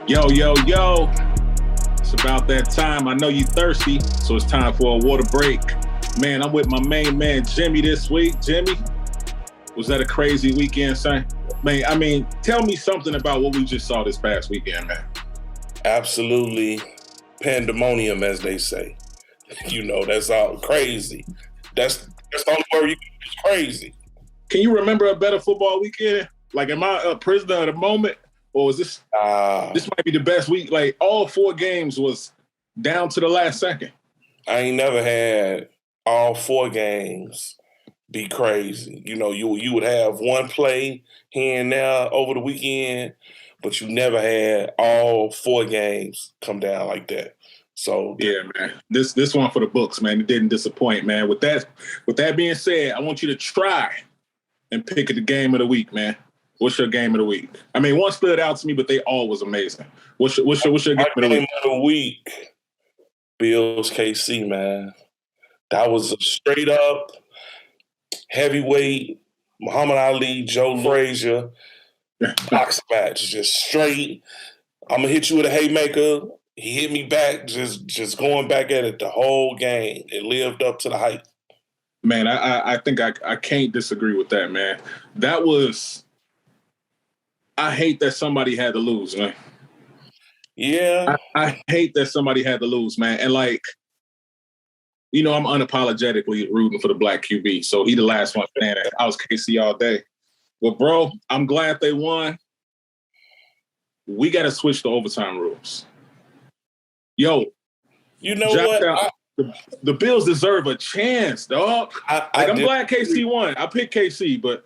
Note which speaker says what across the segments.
Speaker 1: Yo, yo, yo. It's about that time. I know you thirsty, so it's time for a water break. Man, I'm with my main man, Jimmie, this week. Jimmie, was that a crazy weekend, son? Man, I mean, tell me something about what we just saw this past weekend, man.
Speaker 2: Absolutely pandemonium, as they say. You know, that's all crazy. That's the only word you can use, crazy.
Speaker 1: Can you remember a better football weekend? Like, am I a prisoner of the moment? Or was this might be the best week? Like, all 4 games was down to the last second.
Speaker 2: I ain't never had all 4 games be crazy. You know, you would have one play here and there over the weekend, but you never had all 4 games come down like that. So
Speaker 1: yeah, man, this one for the books, man. It didn't disappoint, man. With that being said, I want you to try and pick the game of the week, man. What's your game of the week? I mean, one stood out to me, but they all was amazing. What's your game of the week?
Speaker 2: Game of the week, Bills KC, man. That was a straight up heavyweight Muhammad Ali, Joe Frazier box match. Just straight. I'm gonna hit you with a haymaker. He hit me back, just going back at it the whole game. It lived up to the hype.
Speaker 1: Man, I think I can't disagree with that, man. That was. I hate that somebody had to lose, man.
Speaker 2: Yeah.
Speaker 1: I hate that somebody had to lose, man. And, like, you know, I'm unapologetically rooting for the black QB. So he the last one standing. I was KC all day. But, bro, I'm glad they won. We got to switch the overtime rules. Yo.
Speaker 2: You know what?
Speaker 1: The Bills deserve a chance, dog. I'm glad KC won. I picked KC, but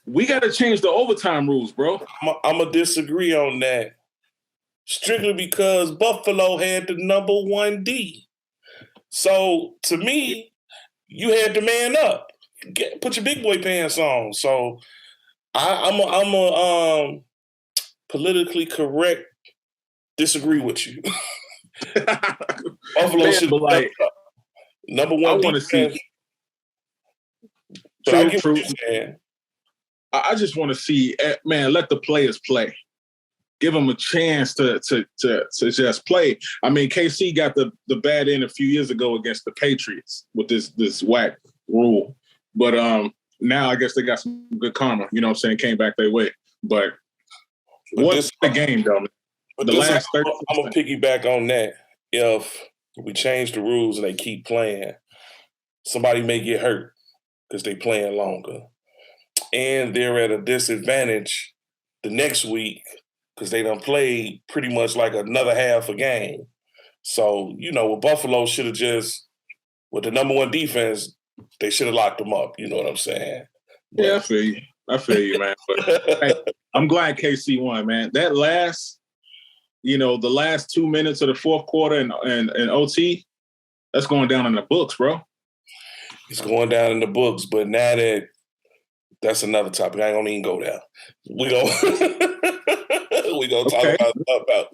Speaker 1: we got to change the overtime rules, bro.
Speaker 2: I'm going to disagree on that. Strictly because Buffalo had the number 1 D. So, to me, you had to man up. Put your big boy pants on. So, I'm a politically correct disagree with you. Buffalo should be like number 1 D.
Speaker 1: I want to see. True. I just want to see, man, let the players play. Give them a chance to just play. I mean, KC got the bad end a few years ago against the Patriots with this whack rule. But now I guess they got some good karma, you know what I'm saying, came back their way. But what's the game, though?
Speaker 2: I'm going to piggyback on that. If we change the rules and they keep playing, somebody may get hurt because they playing longer. And they're at a disadvantage the next week because they done played pretty much like another half a game. So, you know, with Buffalo should have just, with the number 1 defense, they should have locked them up. You know what I'm saying? But,
Speaker 1: yeah, I feel you, man. But hey, I'm glad KC won, man. That last, the last 2 minutes of the fourth quarter and OT, that's going down in the books, bro.
Speaker 2: It's going down in the books, but now that's another topic. I ain't gonna even go there. We gonna talk about.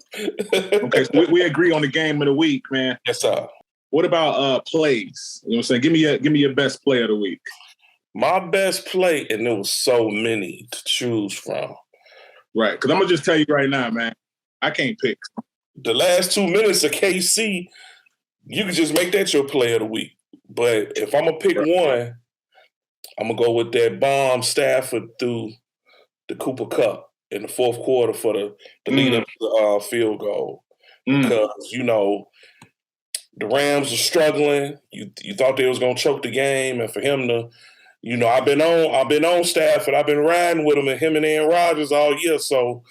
Speaker 1: Okay, so we agree on the game of the week, man.
Speaker 2: Yes, sir.
Speaker 1: What about plays? You know what I'm saying? Give me your best play of the week.
Speaker 2: My best play, and there was so many to choose from.
Speaker 1: Right, because I'm gonna just tell you right now, man. I can't pick.
Speaker 2: The last 2 minutes of KC, you can just make that your play of the week. But if I'm gonna pick one, I'm going to go with that bomb Stafford through the Cooper Cup in the fourth quarter for the lead up to the field goal. Because, the Rams are struggling. You thought they was going to choke the game. And for him to, I've been on Stafford. I've been riding with him and him and Aaron Rodgers all year. So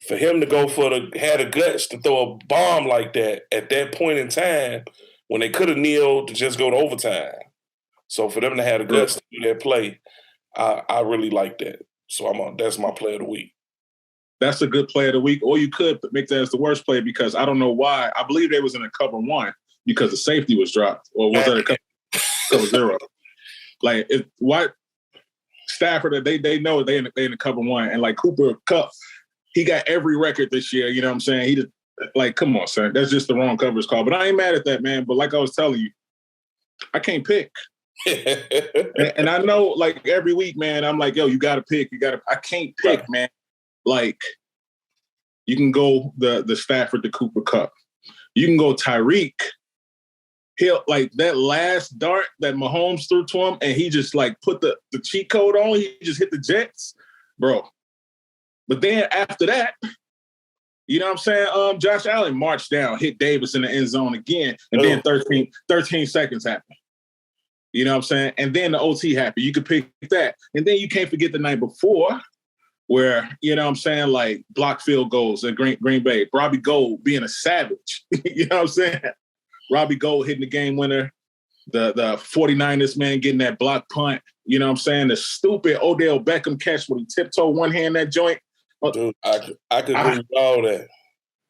Speaker 2: for him to go had the guts to throw a bomb like that at that point in time when they could have kneeled to just go to overtime. So for them to have the guts to do that play, I really like that. So that's my play of the week.
Speaker 1: That's a good play of the week. Or you could make that as the worst play because I don't know why. I believe they was in a cover 1 because the safety was dropped. Or was that a cover 0? Like, Stafford, they know they in the cover 1. And, like, Cooper Kupp, he got every record this year. You know what I'm saying? He just, like, come on, son. That's just the wrong coverage call. But I ain't mad at that, man. But like I was telling you, I can't pick. and I know, like, every week, man, I'm like, yo, you got to pick. I can't pick, man. Like, You can go the Stafford to Cooper Cup. You can go Tyreek. He'll like that last dart that Mahomes threw to him, and he just like put the cheat code on. He just hit the Jets, bro. But then after that, you know what I'm saying? Josh Allen marched down, hit Davis in the end zone again, and then 13 seconds happened. You know what I'm saying? And then the OT happened. You could pick that. And then you can't forget the night before where, you know what I'm saying, like block field goals at Green Bay. Robbie Gould being a savage. You know what I'm saying? Robbie Gould hitting the game winner. The 49ers, man, getting that block punt. You know what I'm saying? The stupid Odell Beckham catch when he tiptoed one hand that joint.
Speaker 2: Dude, I could agree with all that.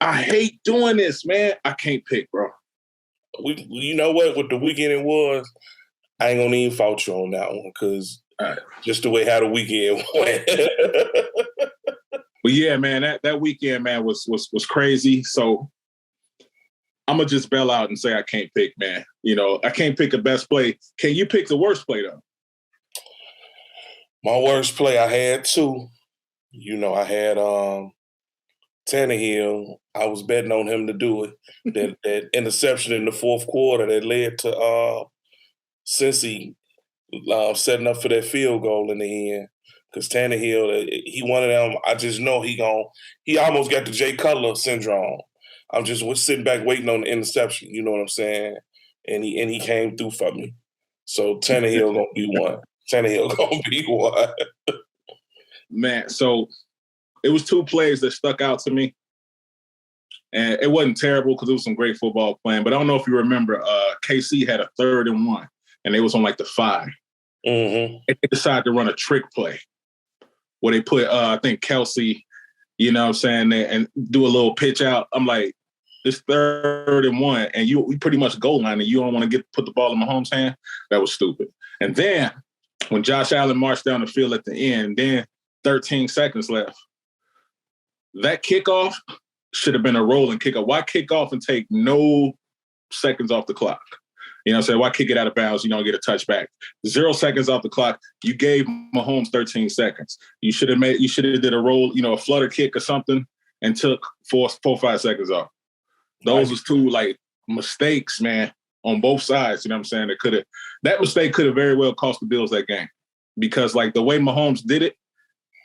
Speaker 1: I hate doing this, man. I can't pick, bro.
Speaker 2: You know what the weekend it was? I ain't gonna even fault you on that one because just the way how the weekend went.
Speaker 1: But yeah, man, that weekend, man, was crazy. So I'm gonna just bail out and say I can't pick, man. You know, I can't pick a best play. Can you pick the worst play though?
Speaker 2: My worst play, I had two. You know, I had Tannehill. I was betting on him to do it. That interception in the fourth quarter that led to Cincy setting up for that field goal in the end. Because Tannehill, he one of them. I just know he almost got the Jay Cutler syndrome. I'm just sitting back waiting on the interception. You know what I'm saying? And he came through for me. So Tannehill gonna be one. Tannehill gonna be one.
Speaker 1: Man, so it was two plays that stuck out to me. And it wasn't terrible because it was some great football playing. But I don't know if you remember, KC had a 3rd and 1, and they was on like the 5.
Speaker 2: Mm-hmm.
Speaker 1: They decided to run a trick play where they put, I think, Kelsey, you know what I'm saying, and do a little pitch out. I'm like, it's 3rd and 1, and we pretty much goal line, and you don't want to put the ball in Mahomes' hand. That was stupid. And then when Josh Allen marched down the field at the end, then 13 seconds left. That kickoff should have been a rolling kickoff. Why kick off and take no seconds off the clock? You know what I'm saying? Why kick it out of bounds? You don't get a touchback. 0 seconds off the clock. You gave Mahomes 13 seconds. You should have did a roll, you know, a flutter kick or something and took 4 or 5 seconds off. Those was two like mistakes, man, on both sides. You know what I'm saying? That mistake could have very well cost the Bills that game because like the way Mahomes did it,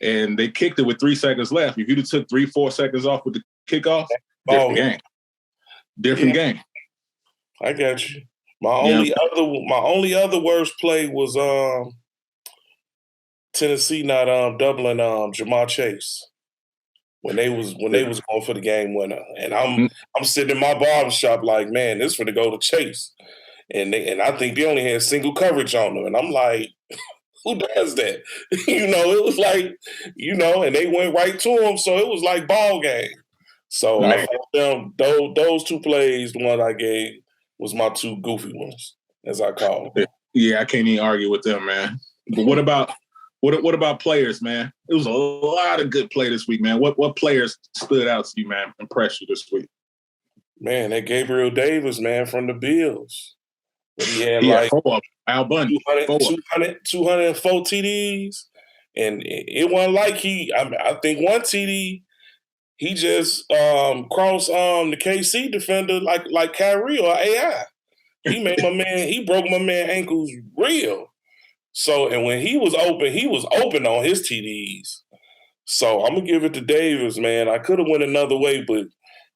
Speaker 1: and they kicked it with 3 seconds left. If you'd have took 3-4 seconds off with the kickoff, different game. Different game.
Speaker 2: I got you. My only other worst play was Tennessee not doubling Jamar Chase when they was going for the game winner. And I'm sitting in my barbershop like, man, this for to go to Chase. And I think they only had single coverage on them. And I'm like, who does that? You know, it was like, you know, and they went right to him. So it was like ball game. So I thought those two plays, the one I gave, was my two goofy ones, as I call them.
Speaker 1: Yeah, I can't even argue with them, man. But what about players, man? It was a lot of good play this week, man. What players stood out to you, man, impressed you this week?
Speaker 2: Man, that Gabriel Davis, man, from the Bills. He had
Speaker 1: Al Bundy,
Speaker 2: 204 TDs. And it wasn't like I think one TD, he just crossed the KC defender like Kyrie or AI. He broke my man ankles real. So, and when he was open on his TDs. So I'm gonna give it to Davis, man. I could have went another way, but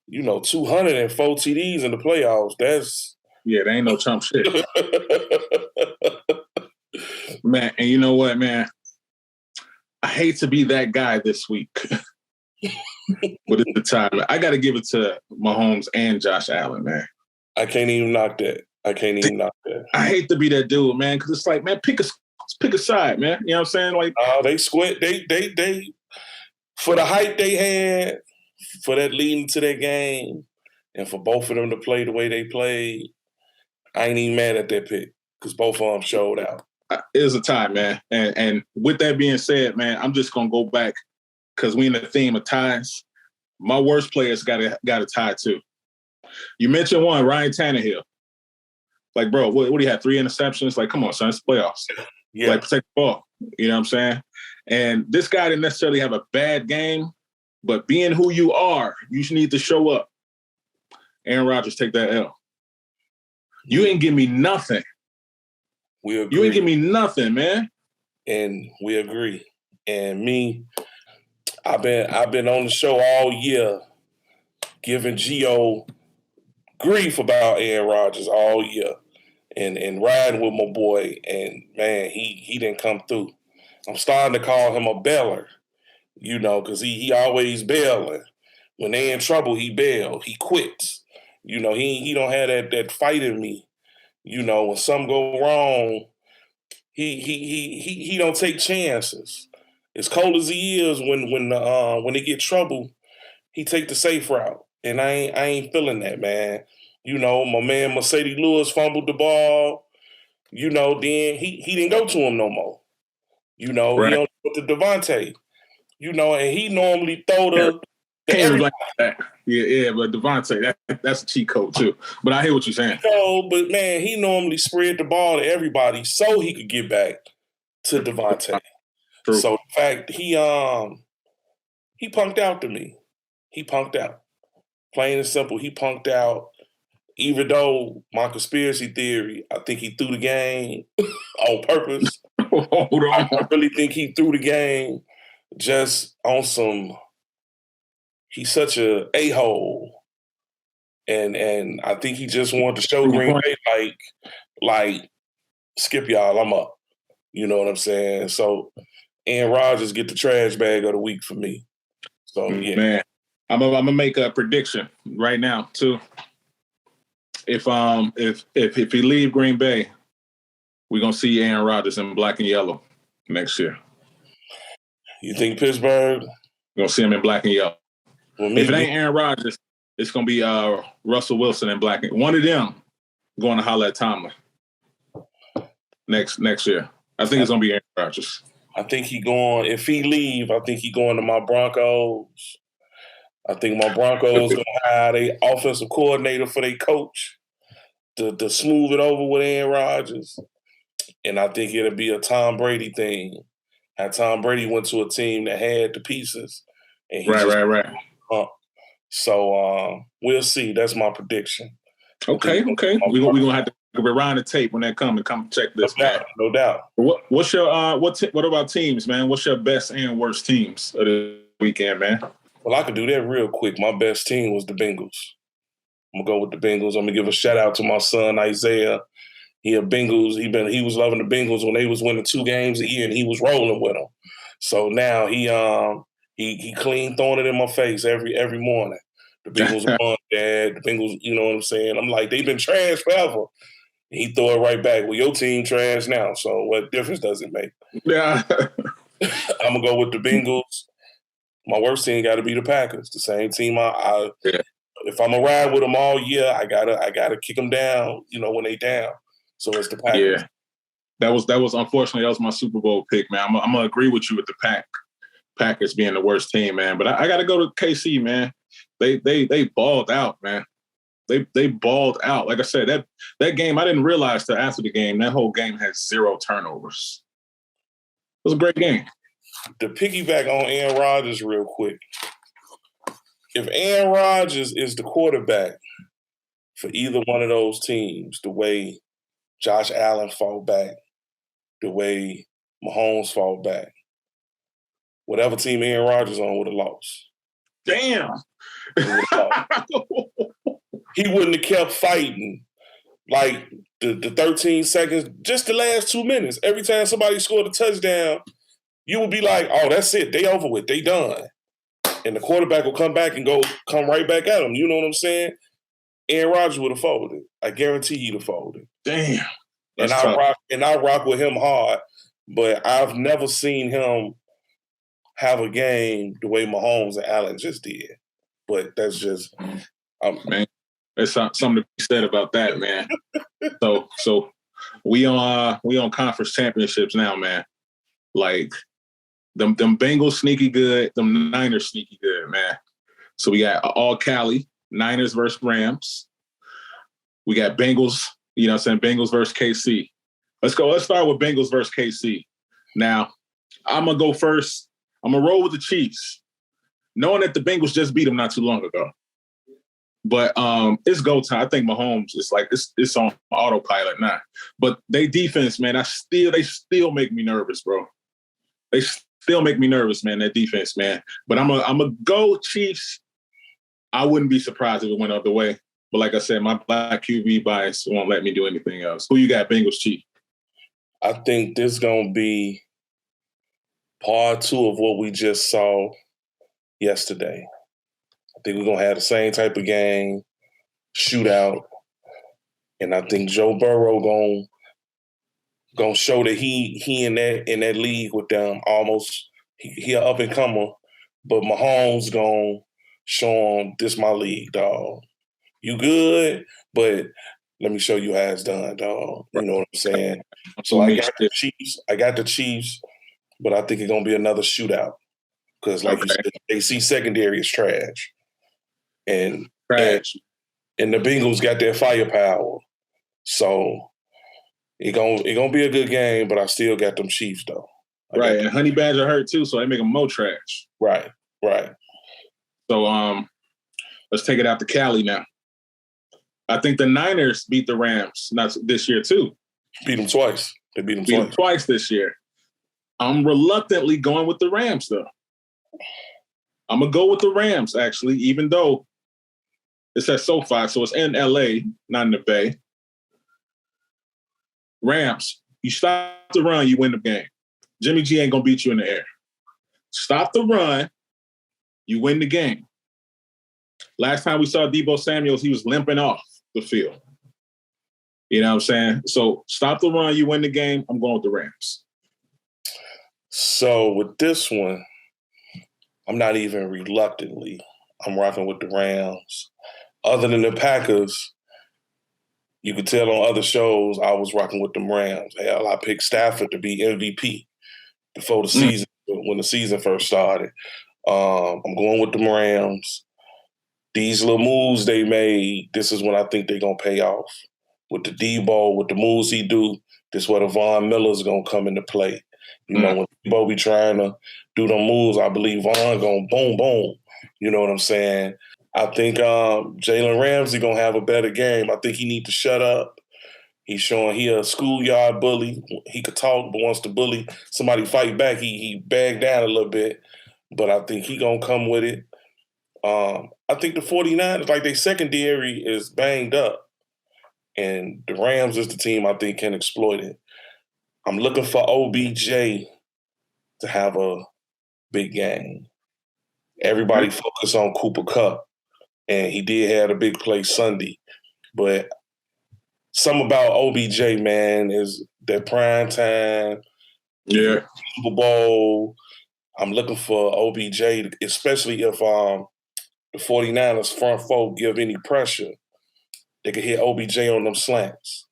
Speaker 2: you know, 204 TDs in the playoffs, that's
Speaker 1: yeah, they ain't no chump shit. Man, and you know what, man? I hate to be that guy this week. But it's the time. I got to give it to Mahomes and Josh Allen, man.
Speaker 2: I can't even knock that. I
Speaker 1: I hate to be that dude, man, because it's like, man, pick a side, man. You know what I'm saying? Like,
Speaker 2: they squint. They for the hype they had, for that leading to their game, and for both of them to play the way they played, I ain't even mad at that pick because both of them showed out.
Speaker 1: It was a tie, man. And with that being said, man, I'm just gonna go back because we in the theme of ties. My worst players got a tie too. You mentioned one, Ryan Tannehill. Like, bro, what do you have? 3 interceptions? Like, come on, son, it's playoffs.
Speaker 2: Yeah.
Speaker 1: Like, protect the ball. You know what I'm saying? And this guy didn't necessarily have a bad game, But being who you are, you need to show up. Aaron Rodgers, take that L. You ain't give me nothing.
Speaker 2: We agree.
Speaker 1: You ain't give me nothing, man.
Speaker 2: And we agree. And me, I've been on the show all year giving Gio grief about Aaron Rodgers all year and riding with my boy. And, man, he didn't come through. I'm starting to call him a bailer, because he always bailing. When they in trouble, he bail. He quits. He don't have that fight in me. When something go wrong, he don't take chances. As cold as he is, when they get trouble, he take the safe route, and I ain't feeling that, man. My man Mercedes Lewis fumbled the ball. Then he didn't go to him no more.
Speaker 1: Right.
Speaker 2: He only went to Devontae. And he normally throw the
Speaker 1: like that. Yeah, but Devontae, that's a cheat code too. But I hear what you're saying.
Speaker 2: But man, he normally spread the ball to everybody so he could get back to Devontae.
Speaker 1: True.
Speaker 2: So in fact, he punked out to me. He punked out. Plain and simple, he punked out. Even though my conspiracy theory, I think he threw the game on purpose.
Speaker 1: Hold on.
Speaker 2: I really think he threw the game just on some. He's such a a-hole, and I think he just wanted to show Green Bay like skip y'all, I'm up. You know what I'm saying? So Aaron Rodgers get the trash bag of the week for me. So yeah,
Speaker 1: man, I'm gonna make a prediction right now too. If he leave Green Bay, we're gonna see Aaron Rodgers in black and yellow next year.
Speaker 2: You think Pittsburgh?
Speaker 1: We're gonna see him in black and yellow.
Speaker 2: Well,
Speaker 1: if it ain't Aaron Rodgers, it's gonna be Russell Wilson in black. One of them going to holler at Tomlin next year. I think it's gonna be Aaron Rodgers.
Speaker 2: I think he going. If he leave, I think he going to my Broncos. I think my Broncos gonna hire their offensive coordinator for their coach to smooth it over with Aaron Rodgers, and I think it'll be a Tom Brady thing. How Tom Brady went to a team that had the pieces, and he
Speaker 1: right.
Speaker 2: So we'll see. That's my prediction.
Speaker 1: Okay. We're gonna have to rewind the tape when that come check this.
Speaker 2: No doubt.
Speaker 1: What's your what about teams, man? What's your best and worst teams of the weekend, man?
Speaker 2: Well, I could do that real quick. My best team was the Bengals. I'm gonna go with the Bengals. I'm gonna give a shout out to my son Isaiah. He a Bengals. He was loving the Bengals when they was winning 2 games a year, and he was rolling with them. So now he clean throwing it in my face every morning. The Bengals won, Dad. The Bengals, you know what I'm saying? I'm like, they've been trash forever. And he throw it right back. Well, your team trash now, so what difference does it make? Yeah. I'm gonna go with the Bengals. My worst team got to be the Packers. The same team. If I'm gonna ride with them all year, I gotta kick them down. When they down. So it's the Packers.
Speaker 1: Yeah. That was unfortunately that was my Super Bowl pick, man. I'm gonna agree with you with the Packers being the worst team, man. But I got to go to KC, man. They balled out, man. They balled out. Like I said, that game, I didn't realize till after the game, that whole game had 0 turnovers. It was a great game.
Speaker 2: To piggyback on Aaron Rodgers real quick, if Aaron Rodgers is the quarterback for either one of those teams, the way Josh Allen fought back, the way Mahomes fought back, whatever team Aaron Rodgers on would have lost.
Speaker 1: Damn.
Speaker 2: He wouldn't have kept fighting like the 13 seconds, just the last 2 minutes. Every time somebody scored a touchdown, you would be like, oh, that's it. They over with. They done. And the quarterback will come back and come right back at him. You know what I'm saying? Aaron Rodgers would have folded. I guarantee he'd have folded.
Speaker 1: Damn.
Speaker 2: And I rock with him hard, but I've never seen him have a game the way Mahomes and Allen just did. But that's just
Speaker 1: man. There's something to be said about that, man. So we on conference championships now, man. Like them Bengals sneaky good, them Niners sneaky good, man. So we got all Cali, Niners versus Rams. We got Bengals, you know what I'm saying, Bengals versus KC. Let's start with Bengals versus KC. Now, I'm gonna go first. I'm gonna roll with the Chiefs. knowing that the Bengals just beat them not too long ago. But it's go time. I think Mahomes is like it's on autopilot now. But they defense, man, they still make me nervous, bro. They still make me nervous, man. That defense, man. But I'm a go Chiefs. I wouldn't be surprised if it went other way. But like I said, my black QB bias won't let me do anything else. Who you got, Bengals, Chiefs?
Speaker 2: I think this is gonna be part 2 of what we just saw yesterday. I think we're gonna have the same type of game, shootout, and I think Joe Burrow gonna show that he in that league with them almost. He an up and comer, but Mahomes gonna show him this my league, dog. You good, but let me show you how it's done, dog. You know what I'm saying? So I got the Chiefs, but I think it's gonna be another shootout because, like you said, AC secondary is trash. And the Bengals got their firepower. So it gonna be a good game, but I still got them Chiefs though.
Speaker 1: Right, and Honey Badger hurt too, so they make them more trash.
Speaker 2: Right.
Speaker 1: So let's take it out to Cali now. I think the Niners beat the Rams not this year too.
Speaker 2: Beat them twice. They beat
Speaker 1: them twice this year. I'm reluctantly going with the Rams though. I'm gonna go with the Rams actually, even though it's at SoFi, so it's in LA, not in the Bay. Rams, you stop the run, you win the game. Jimmy G ain't gonna beat you in the air. Stop the run, you win the game. Last time we saw Deebo Samuels, he was limping off the field. You know what I'm saying? So stop the run, you win the game. I'm going with the Rams.
Speaker 2: So with this one, I'm not even reluctantly. I'm rocking with the Rams. Other than the Packers, you could tell on other shows I was rocking with them Rams. Hell, I picked Stafford to be MVP before the season, when the season first started. I'm going with them Rams. These little moves they made, this is when I think they're going to pay off. With the Debo, with the moves he do, this is where the Von Miller's going to come into play. You know, when Debo be trying to do them moves, I believe Von going boom, boom. You know what I'm saying? I think Jalen Ramsey going to have a better game. I think he need to shut up. He's showing he a schoolyard bully. He could talk, but wants to bully somebody fight back, he bagged down a little bit. But I think he going to come with it. I think the 49ers, like their secondary is banged up. And the Rams is the team I think can exploit it. I'm looking for OBJ to have a big game. Everybody focus on Cooper Kupp. And he did have a big play Sunday. But something about OBJ, man, is that prime time.
Speaker 1: Yeah.
Speaker 2: Super Bowl. I'm looking for OBJ, especially if the 49ers front four give any pressure. They could hit OBJ on them slants.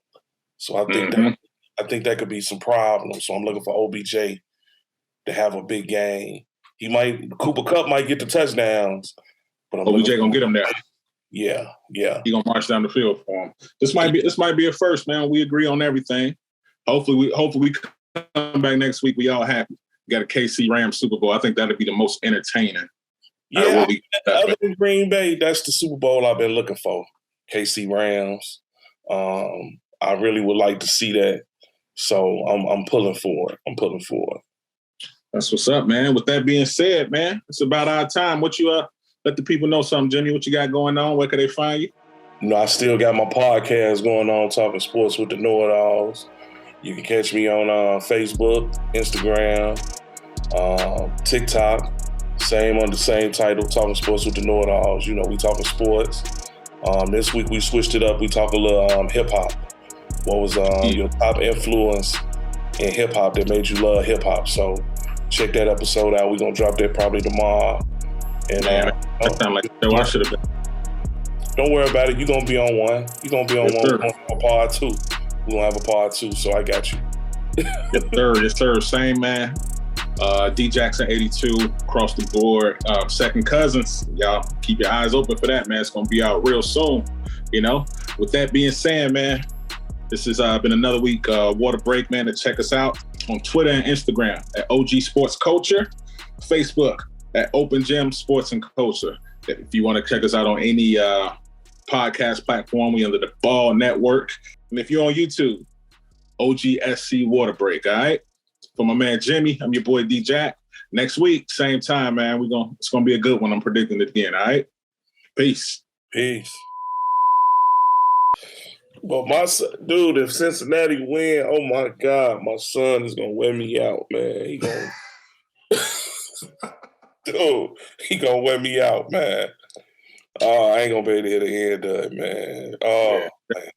Speaker 2: So I think that could be some problems. So I'm looking for OBJ to have a big game. Cooper Kupp might get the touchdowns. But
Speaker 1: OBJ gonna get him there.
Speaker 2: Yeah.
Speaker 1: He gonna march down the field for him. This might be a first, man. We agree on everything. Hopefully we come back next week. We all happy. We got a KC Rams Super Bowl. I think that'd be the most entertaining.
Speaker 2: Yeah, other than Green Bay, that's the Super Bowl I've been looking for. KC Rams. I really would like to see that. So I'm pulling for it.
Speaker 1: That's what's up, man. With that being said, man, it's about our time. What you let the people know something, Jimmy? What you got going on? Where can they find you?
Speaker 2: You know, I still got my podcast going on, Talking Sports with the Know-It-Alls. You can catch me on Facebook, Instagram, TikTok. Same under the same title, Talking Sports with the Know-It-Alls. You know, we talking sports. This week we switched it up. We talk a little hip-hop. What was your top influence in hip-hop that made you love hip-hop? So check that episode out. We're going to drop that probably tomorrow. And
Speaker 1: that sound like a show I should have been.
Speaker 2: Don't worry about it. You're going to be on one. You're going to be on one. We're going to have a part 2. We're going to have a part 2, so I got you.
Speaker 1: Yes, sir. Same, man. DeeJackson 82 across the board. Second Cousins. Y'all keep your eyes open for that, man. It's going to be out real soon. You know, with that being said, man, this has been another week. Waterbreak, man. To check us out on Twitter and Instagram at OG Sports Culture, Facebook, at Open Gym Sports and Culture. If you want to check us out on any podcast platform, we under the Ball Network. And if you're on YouTube, OGSC Waterbreak, all right? For my man Jimmy, I'm your boy D-Jack. Next week, same time, man. It's gonna be a good one. I'm predicting it again, all right? Peace.
Speaker 2: Peace. But my son, dude, if Cincinnati win, oh my God, my son is gonna wear me out, man. He gonna, dude, he gonna wear me out, man. Oh, I ain't gonna be able to hit the end of it, man. Oh, man.